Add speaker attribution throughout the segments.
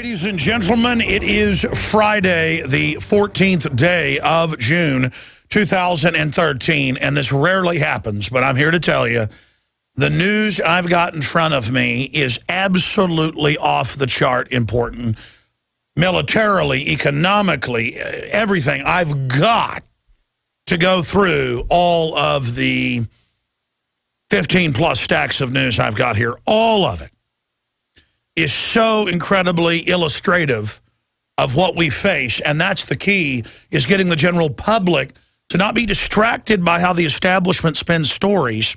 Speaker 1: Ladies and gentlemen, it is Friday, the 14th day of June, 2013, and this rarely happens, but I'm here to tell you, the news I've got in front of me is absolutely off the chart important. Militarily, economically, everything. I've got to go through all of the 15-plus stacks of news I've got here. All of it is so incredibly illustrative of what we face, and that's the key, is getting the general public to not be distracted by how the establishment spins stories,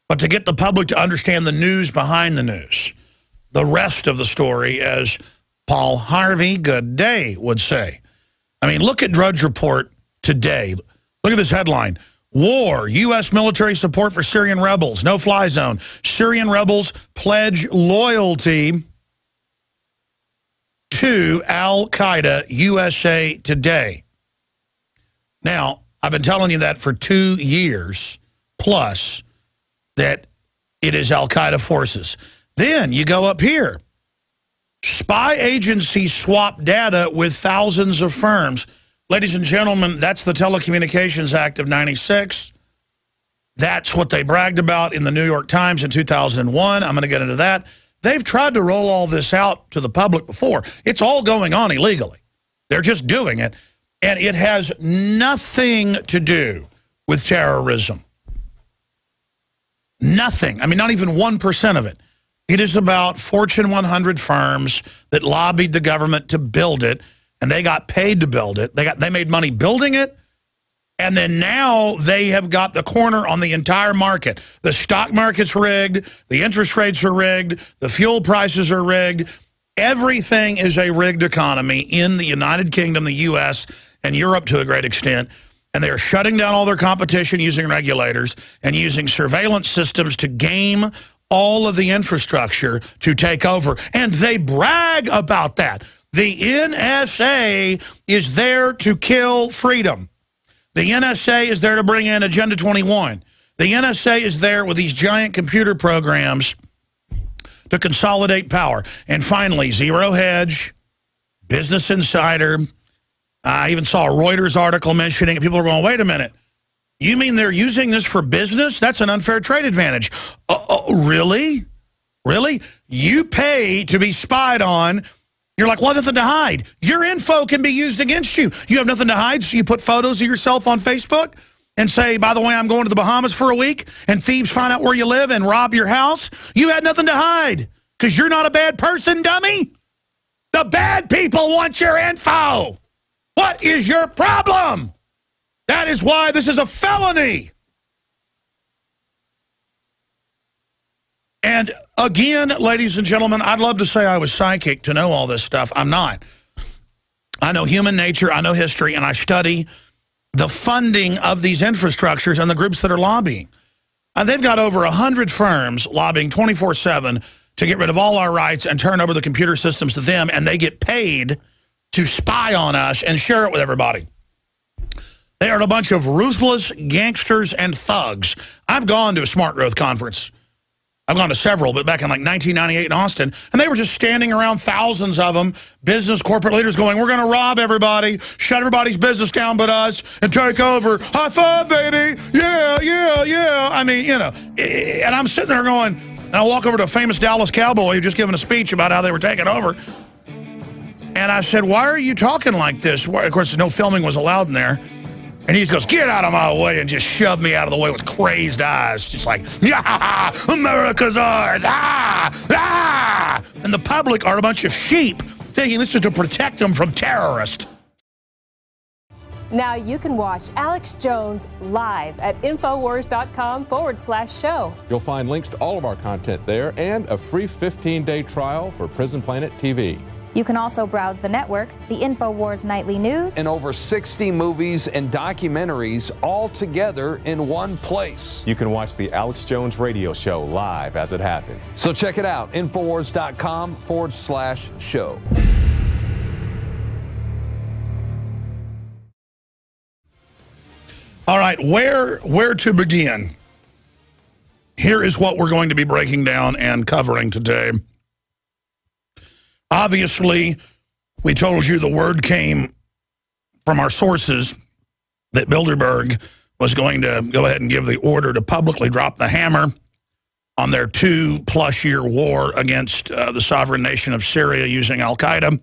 Speaker 1: but to get the public to understand the news behind the news, the rest of the story, as Paul Harvey, good day, would say. I mean, look at Drudge Report today. Look at this headline. War, U.S. military support for Syrian rebels, no-fly zone. Syrian rebels pledge loyalty to Al-Qaeda, USA Today. Now, I've been telling you that for 2 years plus, that it is Al-Qaeda forces. Then you go up here. Spy agencies swap data with thousands of firms. Ladies and gentlemen, that's the Telecommunications Act of '96. That's what they bragged about in the New York Times in 2001. I'm going to get into that. They've tried to roll all this out to the public before. It's all going on illegally. They're just doing it. And it has nothing to do with terrorism. Nothing. I mean, not even 1% of it. It is about Fortune 100 firms that lobbied the government to build it, and they got paid to build it. They made money building it, and then now they have got the corner on the entire market. The stock market's rigged. The interest rates are rigged. The fuel prices are rigged. Everything is a rigged economy in the United Kingdom, the U.S., and Europe to a great extent. And they are shutting down all their competition using regulators and using surveillance systems to game all of the infrastructure to take over. And they brag about that. The NSA is there to kill freedom. The NSA is there to bring in Agenda 21. The NSA is there with these giant computer programs to consolidate power. And finally, Zero Hedge, Business Insider. I even saw a Reuters article mentioning it. People are going, wait a minute. You mean they're using this for business? That's an unfair trade advantage. Really? Really? You pay to be spied on. You're like, well, nothing to hide. Your info can be used against you. You have nothing to hide, so you put photos of yourself on Facebook and say, by the way, I'm going to the Bahamas for a week, and thieves find out where you live and rob your house. You had nothing to hide because you're not a bad person, dummy. The bad people want your info. What is your problem? That is why this is a felony. And again, ladies and gentlemen, I'd love to say I was psychic to know all this stuff. I'm not. I know human nature, I know history, and I study the funding of these infrastructures and the groups that are lobbying. And they've got over 100 firms lobbying 24/7 to get rid of all our rights and turn over the computer systems to them, and they get paid to spy on us and share it with everybody. They are a bunch of ruthless gangsters and thugs. I've gone to a Smart Growth conference. I've gone to several, but back in like 1998 in Austin, and they were just standing around, thousands of them, business, corporate leaders going, we're going to rob everybody, shut everybody's business down but us, and take over. High five, baby. Yeah, yeah, yeah. I mean, you know, and I'm sitting there going, and I walk over to a famous Dallas cowboy who just given a speech about how they were taking over. And I said, why are you talking like this? Of course, no filming was allowed in there. And he just goes, get out of my way, and just shoved me out of the way with crazed eyes. Just like, yeah, America's ours. Ah, ah. And the public are a bunch of sheep thinking this is to protect them from terrorists.
Speaker 2: Now you can watch Alex Jones live at Infowars.com/show.
Speaker 3: You'll find links to all of our content there and a free 15-day trial for Prison Planet TV.
Speaker 4: You can also browse the network, the InfoWars Nightly News,
Speaker 5: and over 60 movies and documentaries all together in one place.
Speaker 6: You can watch the Alex Jones radio show live as it happened.
Speaker 5: So check it out, Infowars.com/show.
Speaker 1: All right, where to begin? Here is what we're going to be breaking down and covering today. Obviously, we told you the word came from our sources that Bilderberg was going to go ahead and give the order to publicly drop the hammer on their 2+ year war against the sovereign nation of Syria using al-Qaeda.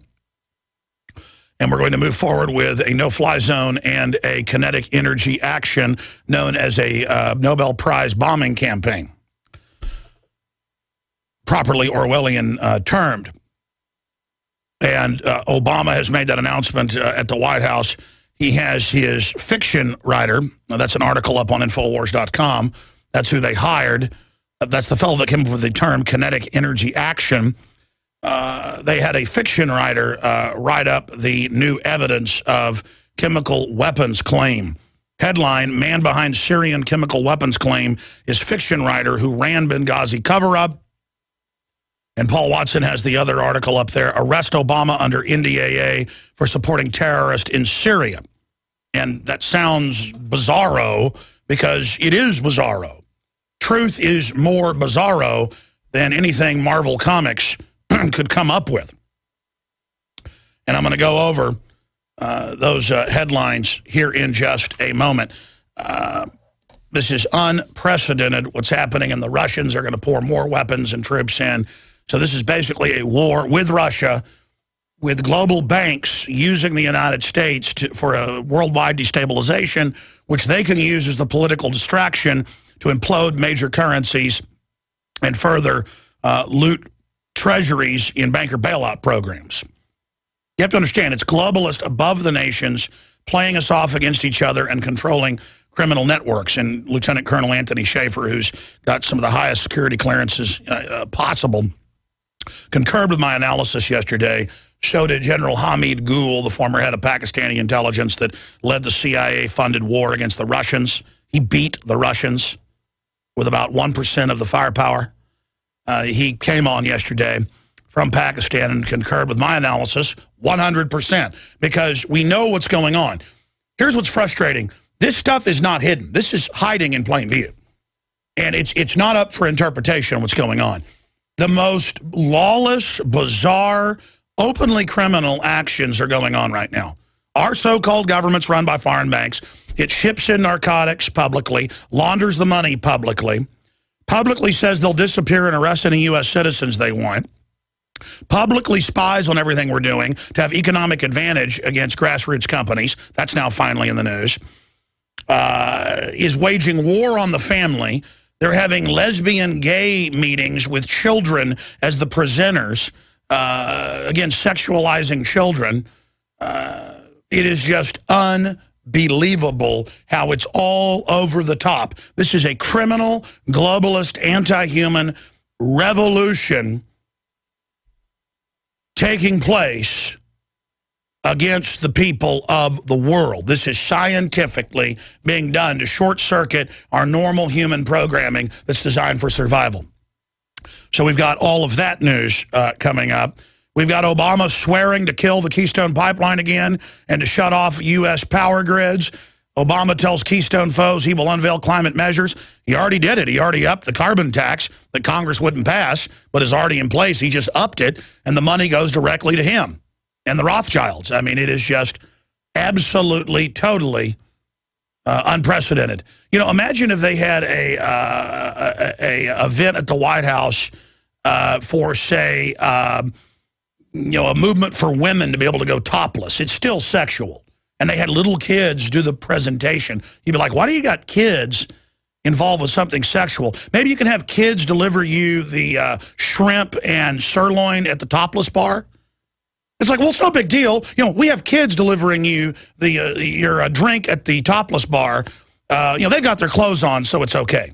Speaker 1: And we're going to move forward with a no-fly zone and a kinetic energy action known as a Nobel Prize bombing campaign, properly Orwellian termed. And Obama has made that announcement at the White House. He has his fiction writer. Now, that's an article up on Infowars.com. That's who they hired. That's the fellow that came up with the term kinetic energy action. They had a fiction writer write up the new evidence of chemical weapons claim. Headline, man behind Syrian chemical weapons claim is fiction writer who ran Benghazi cover-up. And Paul Watson has the other article up there, arrest Obama under NDAA for supporting terrorists in Syria. And that sounds bizarro because it is bizarro. Truth is more bizarro than anything Marvel Comics could come up with. And I'm going to go over those headlines here in just a moment. This is unprecedented what's happening, and the Russians are going to pour more weapons and troops in. So this is basically a war with Russia, with global banks using the United States for a worldwide destabilization, which they can use as the political distraction to implode major currencies and further loot treasuries in banker bailout programs. You have to understand, it's globalist above the nations playing us off against each other and controlling criminal networks. And Lieutenant Colonel Anthony Schaefer, who's got some of the highest security clearances possible, concurred with my analysis yesterday, showed it General Hamid Gul, the former head of Pakistani intelligence that led the CIA-funded war against the Russians. He beat the Russians with about 1% of the firepower. He came on yesterday from Pakistan and concurred with my analysis 100% because we know what's going on. Here's what's frustrating. This stuff is not hidden. This is hiding in plain view. And it's not up for interpretation what's going on. The most lawless, bizarre, openly criminal actions are going on right now. Our so-called government's run by foreign banks. It ships in narcotics publicly, launders the money publicly says they'll disappear and arrest any U.S. citizens they want, publicly spies on everything we're doing to have economic advantage against grassroots companies. That's now finally in the news. Is waging war on the family. They're having lesbian gay meetings with children as the presenters, again, sexualizing children. It is just unbelievable how it's all over the top. This is a criminal, globalist, anti-human revolution taking place against the people of the world. This is scientifically being done to short-circuit our normal human programming that's designed for survival. So we've got all of that news coming up. We've got Obama swearing to kill the Keystone Pipeline again and to shut off U.S. power grids. Obama tells Keystone foes he will unveil climate measures. He already did it. He already upped the carbon tax that Congress wouldn't pass, but is already in place. He just upped it, and the money goes directly to him and the Rothschilds. I mean, it is just absolutely, totally unprecedented. You know, imagine if they had a event at the White House for, say, you know, a movement for women to be able to go topless. It's still sexual. And they had little kids do the presentation. You'd be like, why do you got kids involved with something sexual? Maybe you can have kids deliver you the shrimp and sirloin at the topless bar. It's like, well, it's no big deal. You know, we have kids delivering you the your drink at the topless bar. You know, they got their clothes on, so it's okay.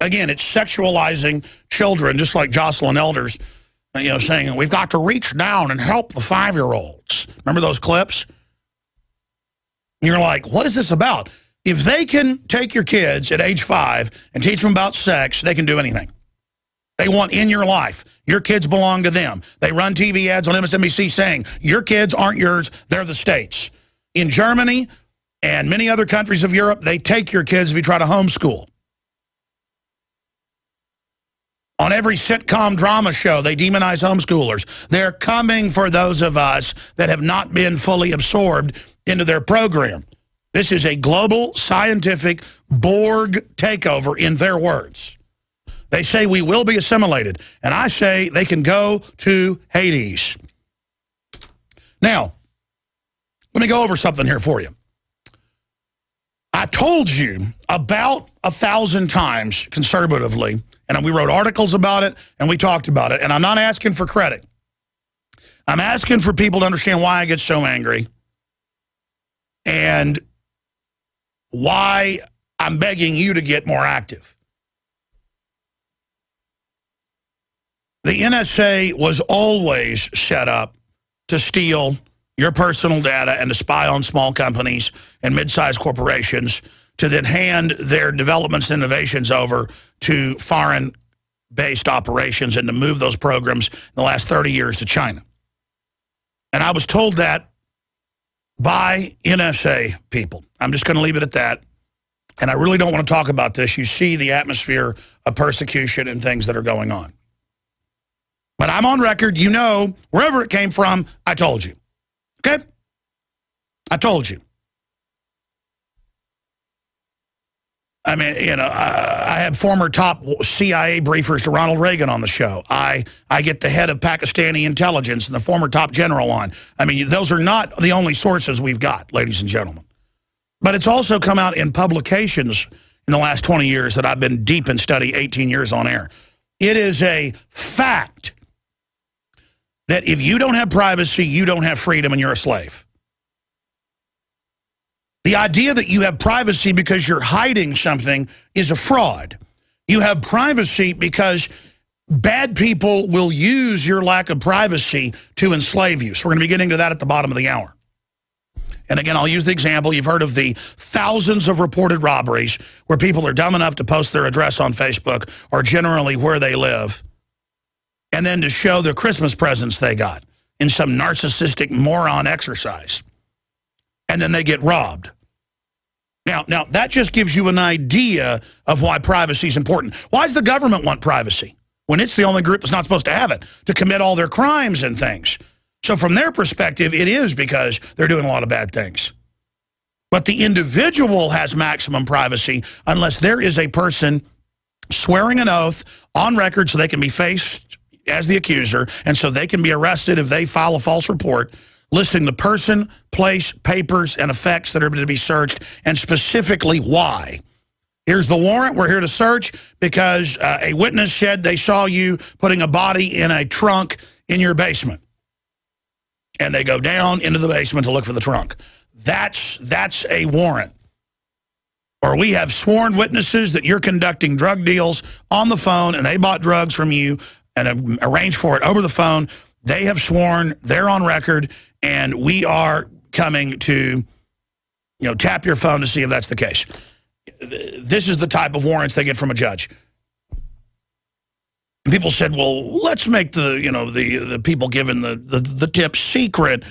Speaker 1: Again, it's sexualizing children, just like Jocelyn Elders, you know, saying, we've got to reach down and help the 5-year-olds. Remember those clips? You're like, what is this about? If they can take your kids at age 5 and teach them about sex, they can do anything. They want in your life. Your kids belong to them. They run TV ads on MSNBC saying, your kids aren't yours, they're the state's. In Germany and many other countries of Europe, they take your kids if you try to homeschool. On every sitcom drama show, they demonize homeschoolers. They're coming for those of us that have not been fully absorbed into their program. This is a global, scientific Borg takeover, in their words. They say we will be assimilated, and I say they can go to Hades. Now, let me go over something here for you. I told you about 1,000 times, conservatively, and we wrote articles about it, and we talked about it, and I'm not asking for credit. I'm asking for people to understand why I get so angry and why I'm begging you to get more active. The NSA was always set up to steal your personal data and to spy on small companies and mid-sized corporations to then hand their developments and innovations over to foreign-based operations and to move those programs in the last 30 years to China. And I was told that by NSA people. I'm just going to leave it at that. And I really don't want to talk about this. You see the atmosphere of persecution and things that are going on. But I'm on record. You know, wherever it came from, I told you. Okay? I told you. I mean, you know, I had former top CIA briefers to Ronald Reagan on the show. I get the head of Pakistani intelligence and the former top general on. I mean, those are not the only sources we've got, ladies and gentlemen. But it's also come out in publications in the last 20 years that I've been deep in study, 18 years on air. It is a fact that if you don't have privacy, you don't have freedom and you're a slave. The idea that you have privacy because you're hiding something is a fraud. You have privacy because bad people will use your lack of privacy to enslave you. So we're going to be getting to that at the bottom of the hour. And again, I'll use the example. You've heard of the thousands of reported robberies where people are dumb enough to post their address on Facebook or generally where they live, and then to show the Christmas presents they got in some narcissistic moron exercise. And then they get robbed. Now that just gives you an idea of why privacy is important. Why does the government want privacy when it's the only group that's not supposed to have it, to commit all their crimes and things? So from their perspective, it is because they're doing a lot of bad things. But the individual has maximum privacy unless there is a person swearing an oath on record so they can be faced as the accuser, and so they can be arrested if they file a false report listing the person, place, papers, and effects that are to be searched, and specifically why. Here's the warrant. We're here to search because a witness said they saw you putting a body in a trunk in your basement. And they go down into the basement to look for the trunk. That's a warrant. Or we have sworn witnesses that you're conducting drug deals on the phone and they bought drugs from you and arranged for it over the phone. They have sworn, they're on record, and we are coming to, tap your phone to see if that's the case. This is the type of warrants they get from a judge. And people said, well, let's make the people giving the tips secret.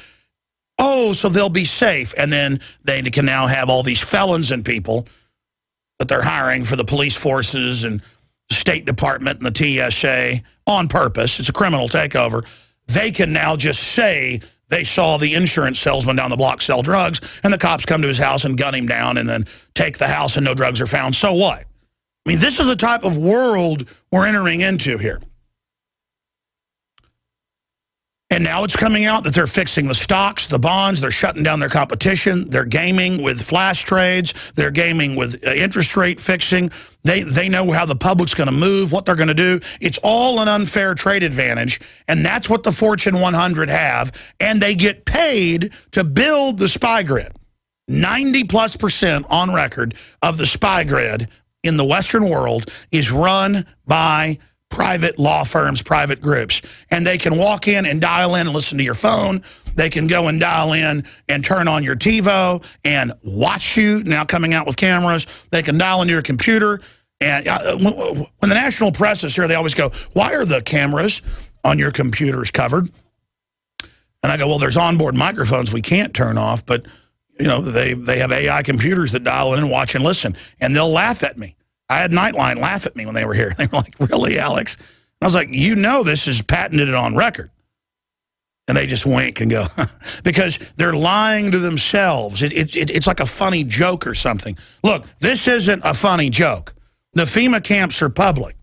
Speaker 1: Oh, so they'll be safe. And then they can now have all these felons and people that they're hiring for the police forces and the State Department and the TSA on purpose. It's a criminal takeover. They can now just say they saw the insurance salesman down the block sell drugs, and the cops come to his house and gun him down and then take the house and no drugs are found. So what? I mean, this is the type of world we're entering into here. And now it's coming out that they're fixing the stocks, the bonds, they're shutting down their competition, they're gaming with flash trades, they're gaming with interest rate fixing. They know how the public's going to move, what they're going to do. It's all an unfair trade advantage, and that's what the Fortune 100 have, and they get paid to build the spy grid. 90+% on record of the spy grid in the Western world is run by private law firms, private groups. And they can walk in and dial in and listen to your phone. They can go and dial in and turn on your TiVo and watch you, now coming out with cameras. They can dial into your computer. And when the national press is here, they always go, why are the cameras on your computers covered? And I go, well, there's onboard microphones we can't turn off, but they have AI computers that dial in and watch and listen. And they'll laugh at me. I had Nightline laugh at me when they were here. They were like, really, Alex? I was like, you know this is patented on record. And they just wink and go, because they're lying to themselves. It's like a funny joke or something. Look, this isn't a funny joke. The FEMA camps are public.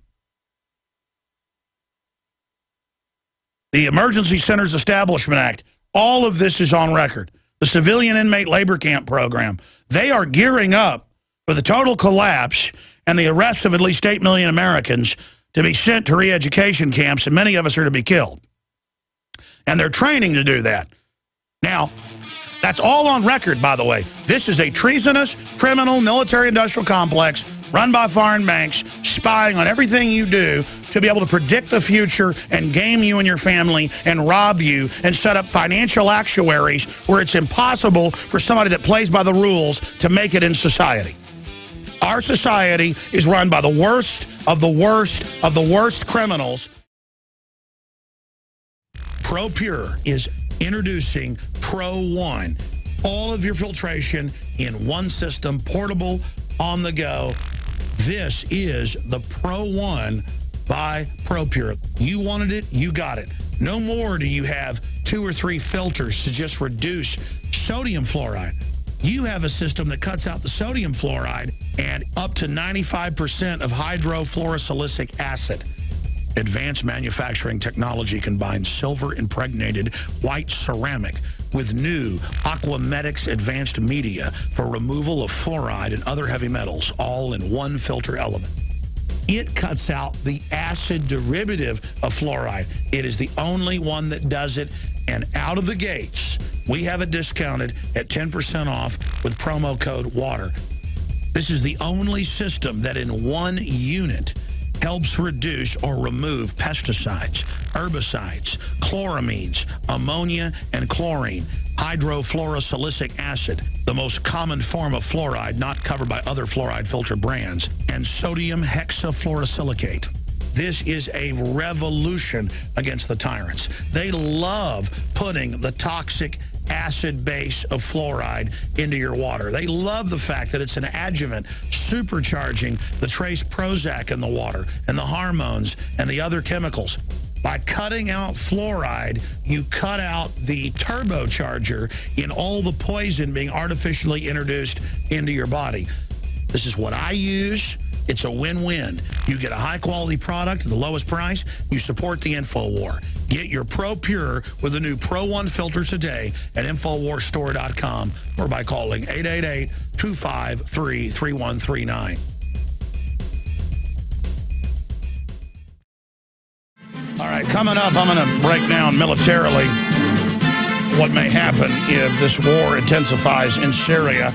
Speaker 1: The Emergency Centers Establishment Act, all of this is on record. The Civilian Inmate Labor Camp Program, they are gearing up for the total collapse and the arrest of at least 8 million Americans to be sent to re-education camps, and many of us are to be killed. And they're training to do that. Now, that's all on record, by the way. This is a treasonous, criminal, military-industrial complex run by foreign banks, spying on everything you do to be able to predict the future and game you and your family and rob you and set up financial actuaries where it's impossible for somebody that plays by the rules to make it in society. Our society is run by the worst of the worst of the worst criminals. ProPure is introducing Pro One. All of your filtration in one system, portable, on the go. This is the Pro One by ProPure. You wanted it, you got it. No more do you have 2 or 3 filters to just reduce sodium fluoride. You have a system that cuts out the sodium fluoride and up to 95% of hydrofluorosilicic acid. Advanced manufacturing technology combines silver-impregnated white ceramic with new Aquamedics advanced media for removal of fluoride and other heavy metals, all in one filter element. It cuts out the acid derivative of fluoride. It is the only one that does it, and out of the gates, we have it discounted at 10% off with promo code WATER. This is the only system that in one unit helps reduce or remove pesticides, herbicides, chloramines, ammonia, and chlorine, hydrofluorosilicic acid, the most common form of fluoride not covered by other fluoride filter brands, and sodium hexafluorosilicate. This is a revolution against the tyrants. They love putting the toxic acid base of fluoride into your water. They love the fact that it's an adjuvant supercharging the trace Prozac in the water and the hormones and the other chemicals. By cutting out fluoride, you cut out the turbocharger in all the poison being artificially introduced into your body. This is what I use. It's a win-win. You get a high-quality product at the lowest price. You support the InfoWar. Get your ProPure with the new Pro One filter today at InfoWarsStore.com or by calling 888-253-3139. All right, coming up, I'm going to break down militarily what may happen if this war intensifies in Syria.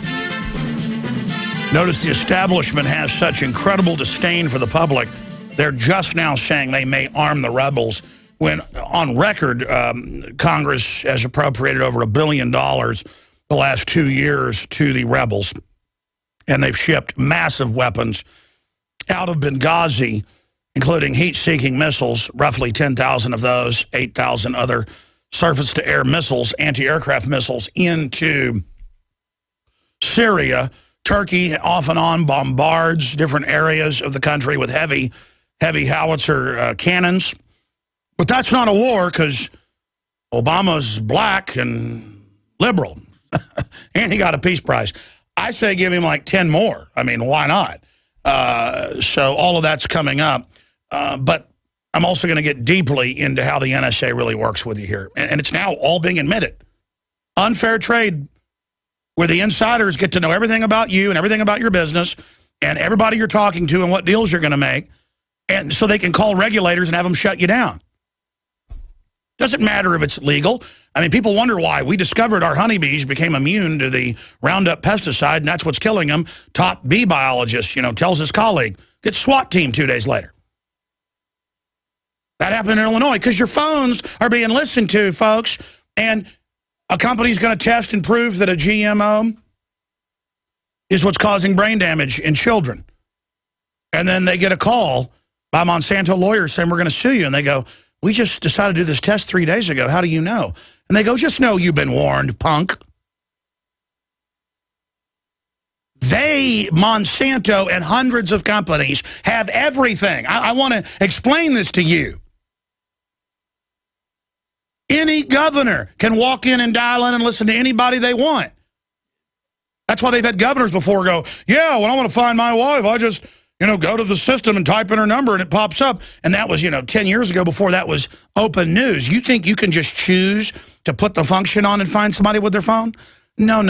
Speaker 1: Notice the establishment has such incredible disdain for the public. They're just now saying they may arm the rebels when, on record, Congress has appropriated over $1 billion the last 2 years to the rebels. And they've shipped massive weapons out of Benghazi, including heat-seeking missiles, roughly 10,000 of those, 8,000 other surface-to-air missiles, anti-aircraft missiles, into Syria. Turkey off and on bombards different areas of the country with heavy howitzer cannons. But that's not a war because Obama's black and liberal. And he got a peace prize. I say give him like 10 more. I mean, why not? So all of that's coming up. But I'm also going to get deeply into how the NSA really works with you here. And it's now all being admitted. Unfair trade, where the insiders get to know everything about you and everything about your business and everybody you're talking to and what deals you're going to make, and so they can call regulators and have them shut you down. Doesn't matter if it's legal. I mean, people wonder why. We discovered our honeybees became immune to the Roundup pesticide, and that's what's killing them. Top bee biologist, tells his colleague, gets SWAT team 2 days later. That happened in Illinois because your phones are being listened to, folks, and a company's going to test and prove that a GMO is what's causing brain damage in children. And then they get a call by Monsanto lawyers saying, we're going to sue you. And they go, we just decided to do this test 3 days ago. How do you know? And they go, just know you've been warned, punk. They, Monsanto, and hundreds of companies have everything. I want to explain this to you. Any governor can walk in and dial in and listen to anybody they want. That's why they've had governors before go, yeah, when I want to find my wife, I just, go to the system and type in her number and it pops up. And that was, 10 years ago before that was open news. You think you can just choose to put the function on and find somebody with their phone? No.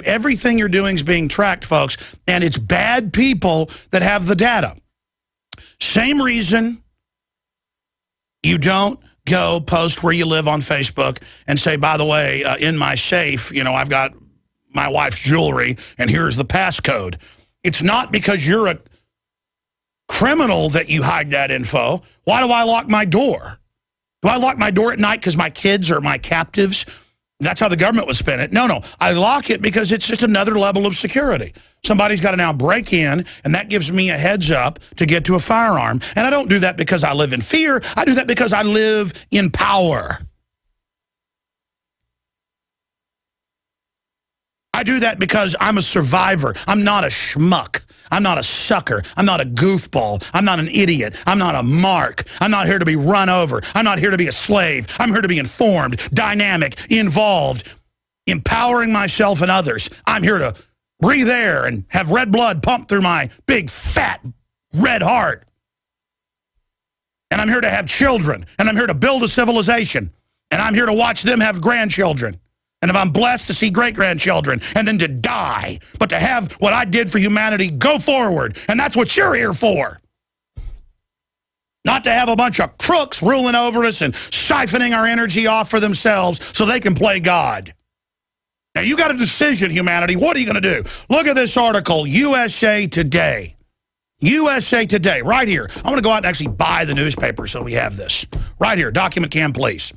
Speaker 1: Everything you're doing is being tracked, folks, and it's bad people that have the data. Same reason you don't go post where you live on Facebook and say, by the way, in my safe, I've got my wife's jewelry, and here's the passcode. It's not because you're a criminal that you hide that info. Why do I lock my door? Do I lock my door at night because my kids are my captives? That's how the government would spin it. No. I lock it because it's just another level of security. Somebody's got to now break in, and that gives me a heads up to get to a firearm. And I don't do that because I live in fear. I do that because I live in power. I do that because I'm a survivor. I'm not a schmuck. I'm not a sucker. I'm not a goofball. I'm not an idiot. I'm not a mark. I'm not here to be run over. I'm not here to be a slave. I'm here to be informed, dynamic, involved, empowering myself and others. I'm here to breathe air and have red blood pump through my big, fat, red heart. And I'm here to have children. And I'm here to build a civilization. And I'm here to watch them have grandchildren. And if I'm blessed to see great-grandchildren and then to die, but to have what I did for humanity go forward, and that's what you're here for. Not to have a bunch of crooks ruling over us and siphoning our energy off for themselves so they can play God. Now, you got a decision, humanity. What are you going to do? Look at this article, USA Today. USA Today, right here. I'm going to go out and actually buy the newspaper so we have this. Right here, document cam, please.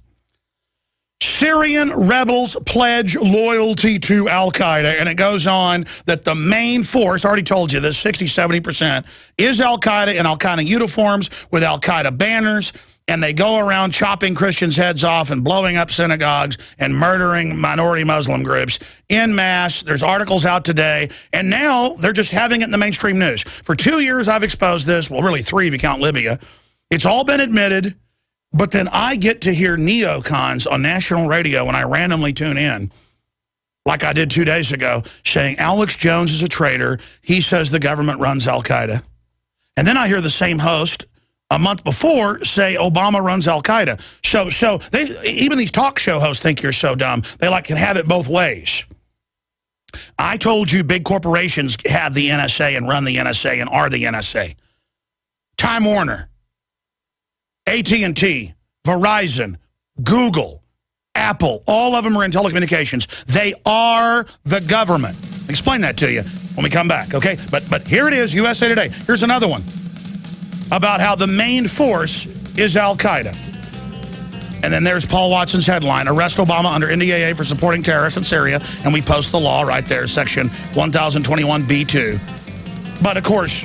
Speaker 1: Syrian rebels pledge loyalty to al-Qaeda, and it goes on that the main force, I already told you this, 60-70%, is al-Qaeda in al-Qaeda uniforms with al-Qaeda banners, and they go around chopping Christians' heads off and blowing up synagogues and murdering minority Muslim groups en masse. There's articles out today, and now they're just having it in the mainstream news. For 2 years, I've exposed this, well, really 3 if you count Libya. It's all been admitted. But then I get to hear neocons on national radio when I randomly tune in, like I did 2 days ago, saying Alex Jones is a traitor. He says the government runs al-Qaeda. And then I hear the same host a month before say Obama runs al-Qaeda. So even these talk show hosts think you're so dumb. They can have it both ways. I told you big corporations have the NSA and run the NSA and are the NSA. Time Warner. AT&T, Verizon, Google, Apple, all of them are in telecommunications. They are the government. Explain that to you when we come back, okay? But here it is, USA Today. Here's another one about how the main force is al-Qaeda. And then there's Paul Watson's headline, Arrest Obama under NDAA for supporting terrorists in Syria. And we post the law right there, section 1021B2. But, of course,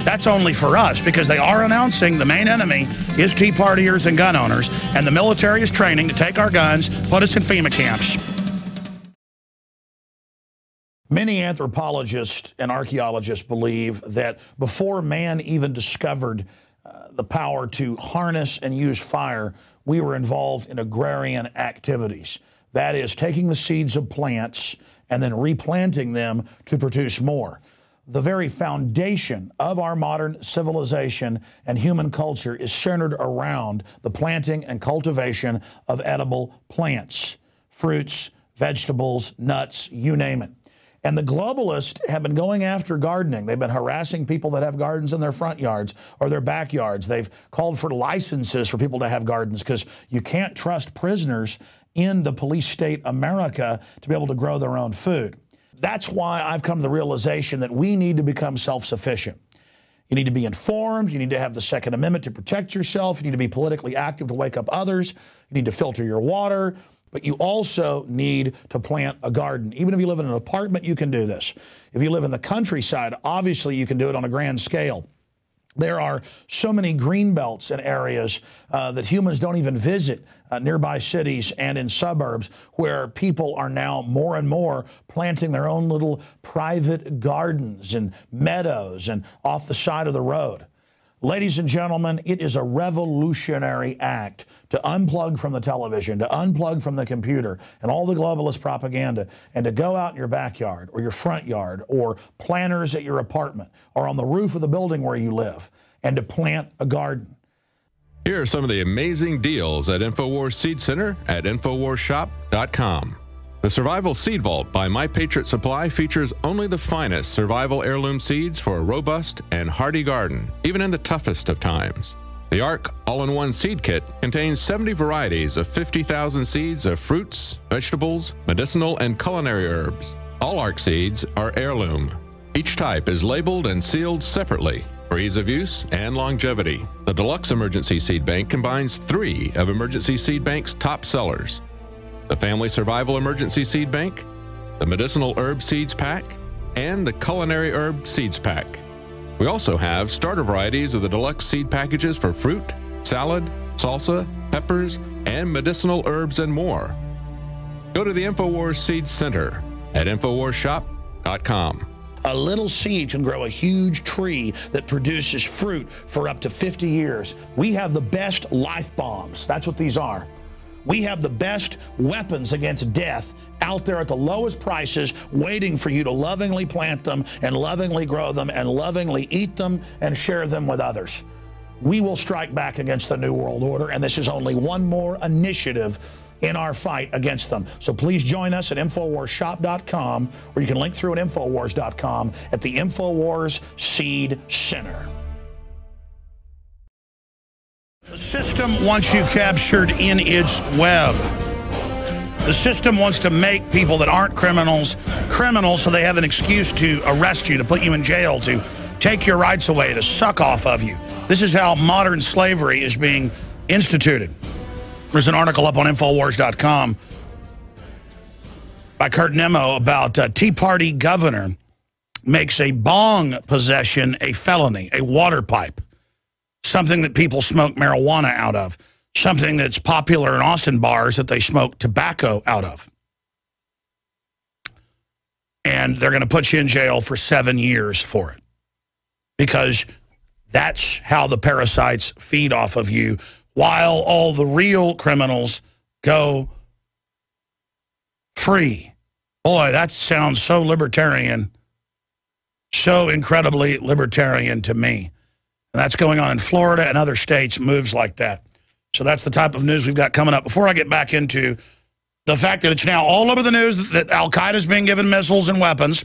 Speaker 1: that's only for us because they are announcing the main enemy is Tea Partiers and gun owners, and the military is training to take our guns, put us in FEMA camps. Many anthropologists and archaeologists believe that before man even discovered the power to harness and use fire, we were involved in agrarian activities. That is, taking the seeds of plants and then replanting them to produce more. The very foundation of our modern civilization and human culture is centered around the planting and cultivation of edible plants, fruits, vegetables, nuts, you name it. And the globalists have been going after gardening. They've been harassing people that have gardens in their front yards or their backyards. They've called for licenses for people to have gardens because you can't trust prisoners in the police state America to be able to grow their own food. That's why I've come to the realization that we need to become self-sufficient. You need to be informed. You need to have the Second Amendment to protect yourself. You need to be politically active to wake up others. You need to filter your water. But you also need to plant a garden. Even if you live in an apartment, you can do this. If you live in the countryside, obviously you can do it on a grand scale. There are so many green belts and areas that humans don't even visit, nearby cities and in suburbs, where people are now more and more planting their own little private gardens and meadows and off the side of the road. Ladies and gentlemen, it is a revolutionary act to unplug from the television, to unplug from the computer and all the globalist propaganda, and to go out in your backyard or your front yard or planters at your apartment or on the roof of the building where you live, and to plant a garden.
Speaker 3: Here are some of the amazing deals at InfoWars Seed Center at InfoWarsShop.com. The Survival Seed Vault by My Patriot Supply features only the finest survival heirloom seeds for a robust and hardy garden, even in the toughest of times. The ARC All-in-One Seed Kit contains 70 varieties of 50,000 seeds of fruits, vegetables, medicinal, and culinary herbs. All ARC seeds are heirloom. Each type is labeled and sealed separately for ease of use and longevity. The Deluxe Emergency Seed Bank combines 3 of Emergency Seed Bank's top sellers: the Family Survival Emergency Seed Bank, the Medicinal Herb Seeds Pack, and the Culinary Herb Seeds Pack. We also have starter varieties of the deluxe seed packages for fruit, salad, salsa, peppers, and medicinal herbs and more. Go to the InfoWars Seed Center at InfoWarsShop.com.
Speaker 1: A little seed can grow a huge tree that produces fruit for up to 50 years. We have the best life bombs. That's what these are. We have the best weapons against death out there at the lowest prices, waiting for you to lovingly plant them and lovingly grow them and lovingly eat them and share them with others. We will strike back against the New World Order, and this is only one more initiative in our fight against them. So please join us at InfoWarsShop.com, or you can link through at Infowars.com at the InfoWars Seed Center. The system wants you captured in its web. The system wants to make people that aren't criminals criminals, so they have an excuse to arrest you, to put you in jail, to take your rights away, to suck off of you. This is how modern slavery is being instituted. There's an article up on Infowars.com by Kurt Nemo about Tea Party governor makes a bong possession a felony, a water pipe, something that people smoke marijuana out of, something that's popular in Austin bars that they smoke tobacco out of. And they're going to put you in jail for 7 years for it, because that's how the parasites feed off of you, while all the real criminals go free. Boy, that sounds so libertarian, so incredibly libertarian to me. And that's going on in Florida and other states, moves like that. So that's the type of news we've got coming up. Before I get back into the fact that it's now all over the news that Al-Qaeda is being given missiles and weapons,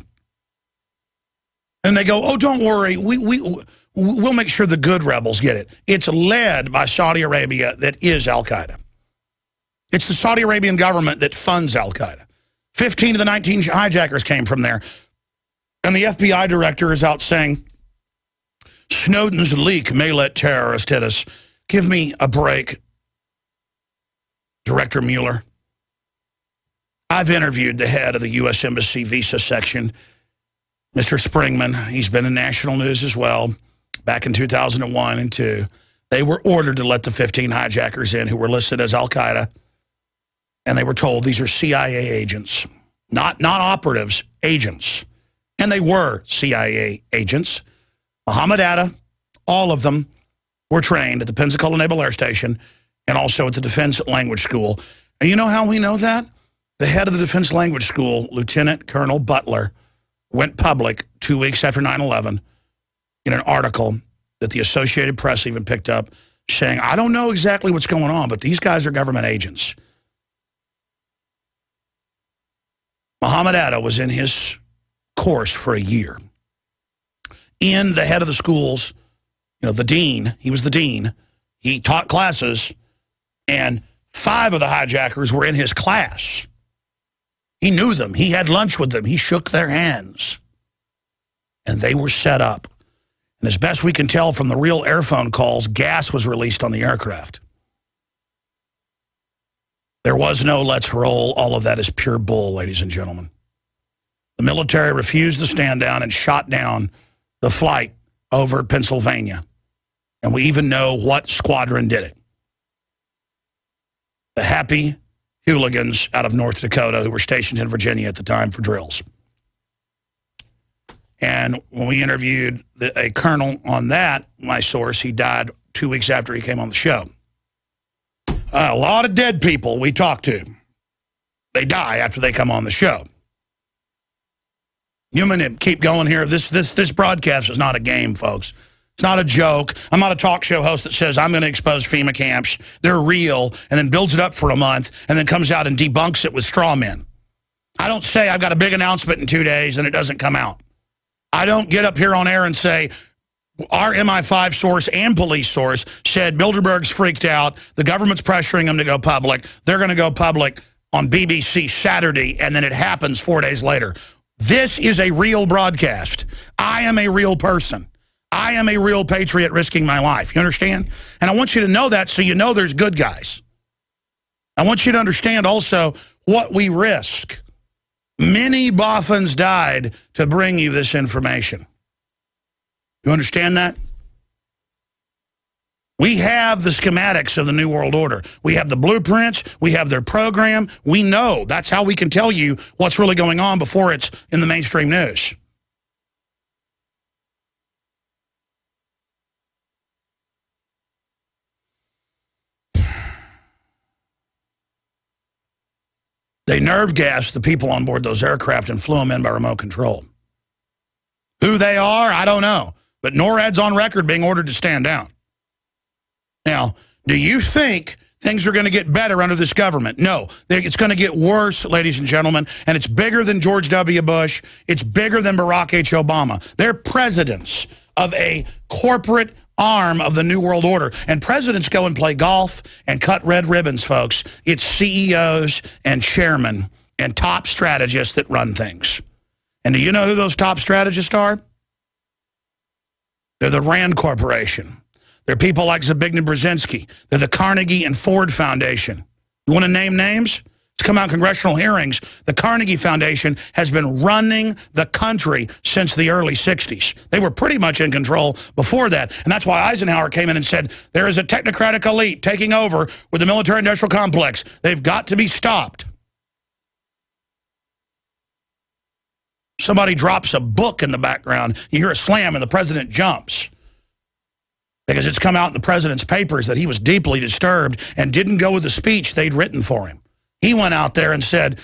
Speaker 1: and they go, oh, don't worry, we'll make sure the good rebels get it. It's led by Saudi Arabia, that is Al-Qaeda. It's the Saudi Arabian government that funds Al-Qaeda. 15 of the 19 hijackers came from there. And the FBI director is out saying, Snowden's leak may let terrorists hit us. Give me a break, Director Mueller. I've interviewed the head of the U.S. Embassy visa section, Mr. Springman. He's been in national news as well, back in 2001 and 2. They were ordered to let the 15 hijackers in who were listed as Al-Qaeda, and they were told these are CIA agents, not operatives, agents. And they were CIA agents. Mohammed Atta, all of them were trained at the Pensacola Naval Air Station and also at the Defense Language School. And you know how we know that? The head of the Defense Language School, Lieutenant Colonel Butler, went public 2 weeks after 9/11 in an article that the Associated Press even picked up, saying, I don't know exactly what's going on, but these guys are government agents. Mohammed Atta was in his course for a year. In the head of the schools, the dean, he was the dean. He taught classes, and 5 of the hijackers were in his class. He knew them. He had lunch with them. He shook their hands. And they were set up. And as best we can tell from the real airphone calls, gas was released on the aircraft. There was no let's roll. All of that is pure bull, ladies and gentlemen. The military refused to stand down and shot down the flight over Pennsylvania. And we even know what squadron did it. The Happy Hooligans out of North Dakota who were stationed in Virginia at the time for drills. And when we interviewed a colonel on that, my source, he died 2 weeks after he came on the show. A lot of dead people we talked to, they die after they come on the show. You gonna keep going here. This broadcast is not a game, folks. It's not a joke. I'm not a talk show host that says I'm going to expose FEMA camps. They're real, and then builds it up for a month, and then comes out and debunks it with straw men. I don't say I've got a big announcement in 2 days and it doesn't come out. I don't get up here on air and say our MI5 source and police source said Bilderberg's freaked out. The government's pressuring them to go public. They're going to go public on BBC Saturday, and then it happens 4 days later. This is a real broadcast. I am a real person. I am a real patriot risking my life. You understand? And I want you to know that so you know there's good guys. I want you to understand also what we risk. Many Boffins died to bring you this information. You understand that? We have the schematics of the New World Order. We have the blueprints. We have their program. We know. That's how we can tell you what's really going on before it's in the mainstream news. They nerve gassed the people on board those aircraft and flew them in by remote control. Who they are, I don't know. But NORAD's on record being ordered to stand down. Now, do you think things are going to get better under this government? No. It's going to get worse, ladies and gentlemen, and it's bigger than George W. Bush. It's bigger than Barack H. Obama. They're presidents of a corporate arm of the New World Order. And presidents go and play golf and cut red ribbons, folks. It's CEOs and chairmen and top strategists that run things. And do you know who those top strategists are? They're the Rand Corporation. They're people like Zbigniew Brzezinski. They're the Carnegie and Ford Foundation. You want to name names? To come out in congressional hearings, the Carnegie Foundation has been running the country since the early 60s. They were pretty much in control before that. And that's why Eisenhower came in and said, there is a technocratic elite taking over with the military-industrial complex. They've got to be stopped. Somebody drops a book in the background. You hear a slam and the president jumps. Because it's come out in the president's papers that he was deeply disturbed and didn't go with the speech they'd written for him. He went out there and said,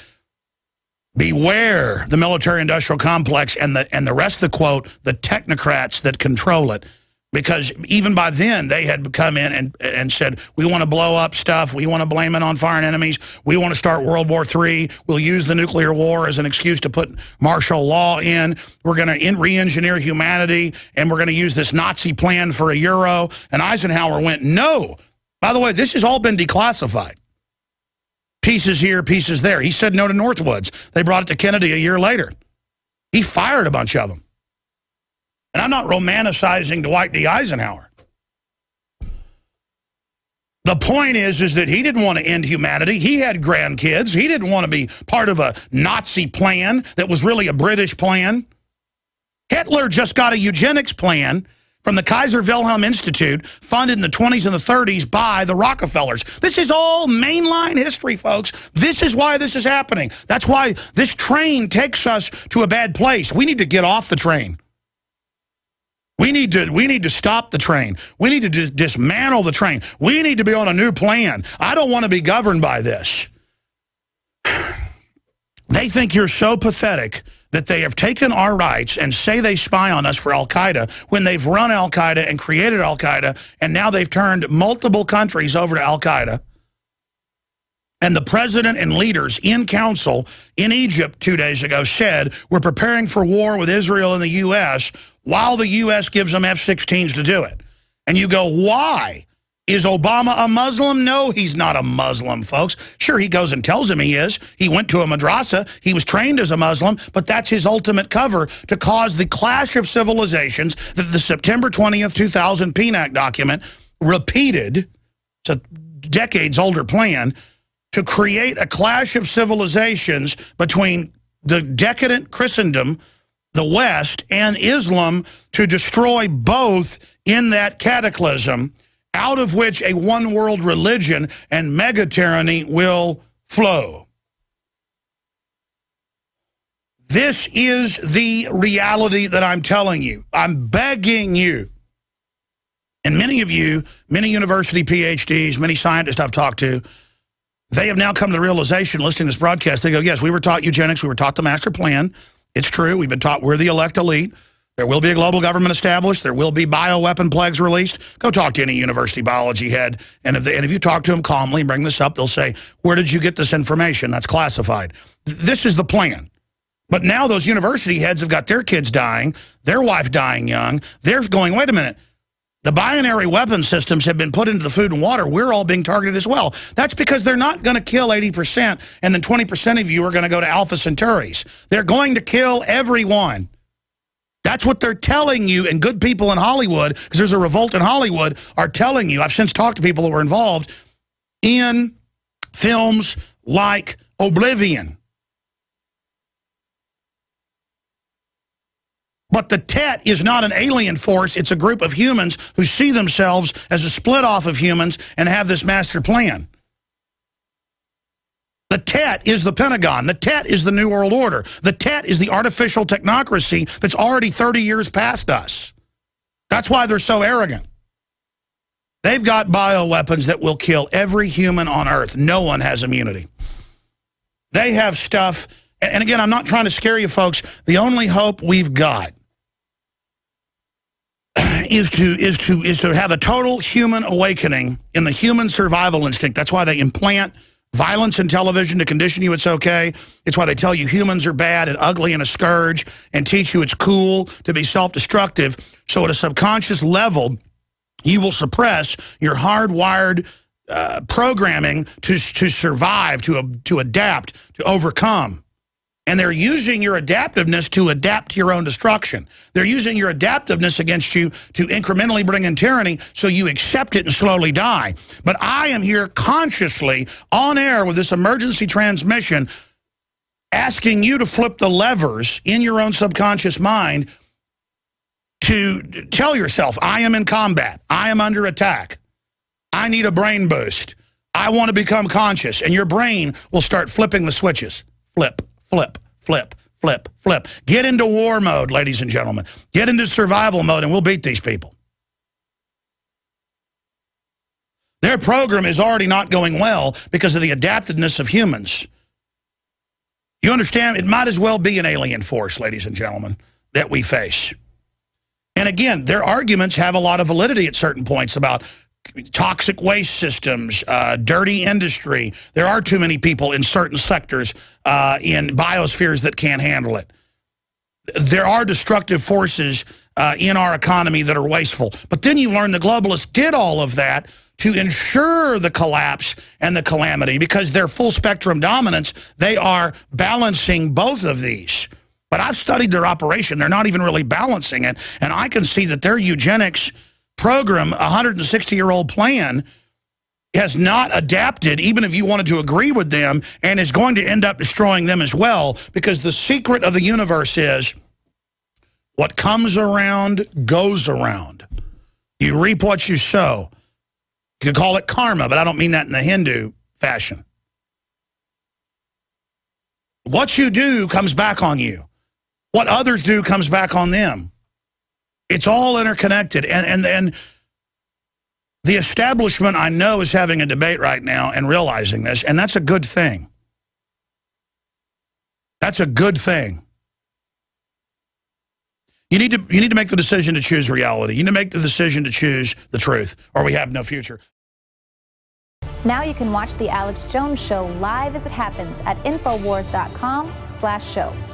Speaker 1: beware the military-industrial complex and the rest of the quote, the technocrats that control it. Because even by then, they had come in and said, we want to blow up stuff. We want to blame it on foreign enemies. We want to start World War III. We'll use the nuclear war as an excuse to put martial law in. We're going to re-engineer humanity, and we're going to use this Nazi plan for a euro. And Eisenhower went, no. By the way, this has all been declassified. Pieces here, pieces there. He said no to Northwoods. They brought it to Kennedy a year later. He fired a bunch of them. And I'm not romanticizing Dwight D. Eisenhower. The point is that he didn't want to end humanity. He had grandkids. He didn't want to be part of a Nazi plan that was really a British plan. Hitler just got a eugenics plan from the Kaiser Wilhelm Institute, funded in the 20s and the 30s by the Rockefellers. This is all mainline history, folks. This is why this is happening. That's why this train takes us to a bad place. We need to get off the train. We need to stop the train. We need to dismantle the train. We need to be on a new plan. I don't want to be governed by this. They think you're so pathetic that they have taken our rights and say they spy on us for al-Qaeda when they've run al-Qaeda and created al-Qaeda, and now they've turned multiple countries over to al-Qaeda. And the president and leaders in council in Egypt 2 days ago said, we're preparing for war with Israel and the U.S. while the U.S. gives them F-16s to do it. And you go, why? Is Obama a Muslim? No, he's not a Muslim, folks. Sure, he goes and tells him he is. He went to a madrasa. He was trained as a Muslim, but that's his ultimate cover to cause the clash of civilizations that the September 20th, 2000 PNAC document repeated. It's a decades-older plan to create a clash of civilizations between the decadent Christendom, the West, and Islam to destroy both in that cataclysm out of which a one-world religion and mega-tyranny will flow. This is the reality that I'm telling you. I'm begging you. And many of you, many university PhDs, many scientists I've talked to, they have now come to the realization, listening to this broadcast, they go, yes, we were taught eugenics, we were taught the master plan. It's true, we've been taught we're the elect elite. There will be a global government established. There will be bioweapon plagues released. Go talk to any university biology head, and if you talk to them calmly and bring this up, they'll say, where did you get this information? That's classified. This is the plan. But now those university heads have got their kids dying, their wife dying young. They're going, wait a minute. The binary weapon systems have been put into the food and water. We're all being targeted as well. That's because they're not going to kill 80%, and then 20% of you are going to go to Alpha Centauris. They're going to kill everyone. That's what they're telling you, and good people in Hollywood, because there's a revolt in Hollywood, are telling you. I've since talked to people that were involved in films like Oblivion. But the Tet is not an alien force. It's a group of humans who see themselves as a split off of humans and have this master plan. The Tet is the Pentagon. The Tet is the New World Order. The Tet is the artificial technocracy that's already 30 years past us. That's why they're so arrogant. They've got bioweapons that will kill every human on Earth. No one has immunity. They have stuff, and again, I'm not trying to scare you folks. The only hope we've got is to have a total human awakening in the human survival instinct. That's why they implant violence in television to condition you it's okay. It's why they tell you humans are bad and ugly and a scourge and teach you it's cool to be self-destructive. So at a subconscious level, you will suppress your hardwired programming to survive, to adapt, to overcome. And they're using your adaptiveness to adapt to your own destruction. They're using your adaptiveness against you to incrementally bring in tyranny so you accept it and slowly die. But I am here consciously on air with this emergency transmission asking you to flip the levers in your own subconscious mind to tell yourself, I am in combat. I am under attack. I need a brain boost. I want to become conscious. And your brain will start flipping the switches. Flip. Flip, flip, flip, flip. Get into war mode, ladies and gentlemen. Get into survival mode, and we'll beat these people. Their program is already not going well because of the adaptedness of humans. You understand? It might as well be an alien force, ladies and gentlemen, that we face. And again, their arguments have a lot of validity at certain points about toxic waste systems, dirty industry. There are too many people in certain sectors in biospheres that can't handle it. There are destructive forces in our economy that are wasteful. But then you learn the globalists did all of that to ensure the collapse and the calamity because their full spectrum dominance, they are balancing both of these. But I've studied their operation. They're not even really balancing it. And I can see that their eugenics program, a 160-year-old plan, has not adapted, even if you wanted to agree with them, and is going to end up destroying them as well, because the secret of the universe is what comes around goes around. You reap what you sow. You can call it karma, but I don't mean that in the Hindu fashion. What you do comes back on you. What others do comes back on them. It's all interconnected, and the establishment, I know, is having a debate right now and realizing this, and that's a good thing. That's a good thing. You need to make the decision to choose reality. You need to make the decision to choose the truth, or we have no future.
Speaker 4: Now you can watch The Alex Jones Show live as it happens at Infowars.com/show.